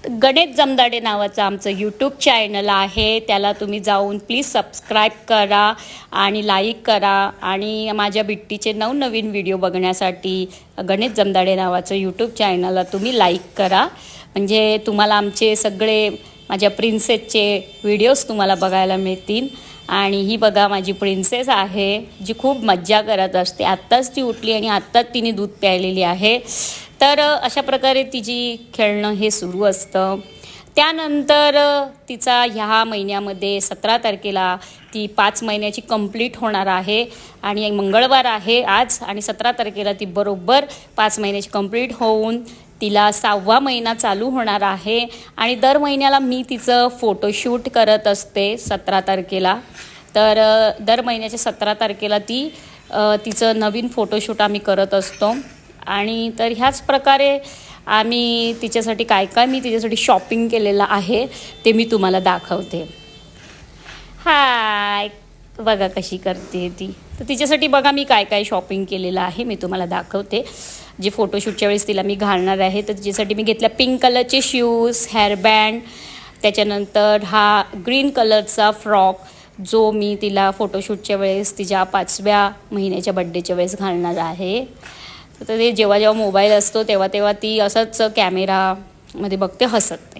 गणेश जमदाडे नावाचं आमचं YouTube channel आहे, त्याला तुम्ही जाऊन प्लीज सबस्क्राईब करा आणि लाईक करा. आणि माझ्या बिट्टीचे नवनवीन व्हिडिओ बघण्यासाठी गणेश जमदाडे नावाचं यूट्यूब चॅनलला तुम्ही लाईक करा. म्हणजे तुम्हाला आमचे सगळे माझ्या प्रिन्सेसचे व्हिडिओज तुम्हाला बघायला मिळतील. आणि ही बघा माझी प्रिन्सेस आहे, जी खूप मज्जा करत असते. आत्ताच ती उठली आणि आत्ताच तिने दूध प्यायलेली आहे. तर अशा प्रकारे तिची खेळणं हे सुरू असतं. त्यानंतर तिचा ह्या महिन्यामध्ये 17 तारखेला ती 5 महिन्याची कंप्लीट होणार आहे. आणि मंगळवार आहे आज, आणि 17 तारखेला ती बरोबर 5 महिन्याची कंप्लीट होऊन तिला 6वा महिना चालू होणार आहे. आणि दर महिन्याला मी तिचं फोटोशूट करत असते 17 तारखेला. तर दर महिन्याच्या 17 तारखेला तिचं नवीन फोटोशूट आम्ही करत असतो. आणि तर ह्याच प्रकारे आम्ही तिच्यासाठी काय मी तिच्यासाठी शॉपिंग केलेलं आहे ते मी तुम्हाला दाखवते. हाय, बघा कशी करते ती. तर तिच्यासाठी बघा मी काय शॉपिंग केलेलं आहे मी तुम्हाला दाखवते. जे फोटोशूटच्या वेळेस तिला मी घालणार आहे, तर तिच्यासाठी मी घेतल्या पिंक कलरचे शूज, हेअरबँड, त्याच्यानंतर हा ग्रीन कलरचा फ्रॉक जो मी तिला फोटोशूटच्या वेळेस तिच्या 5व्या महिन्याच्या बड्डेच्या वेळेस घालणार आहे. तर ते जेव्हा मोबाईल असतो तेव्हा ती असंच कॅमेरामध्ये बघते, हसत नाही.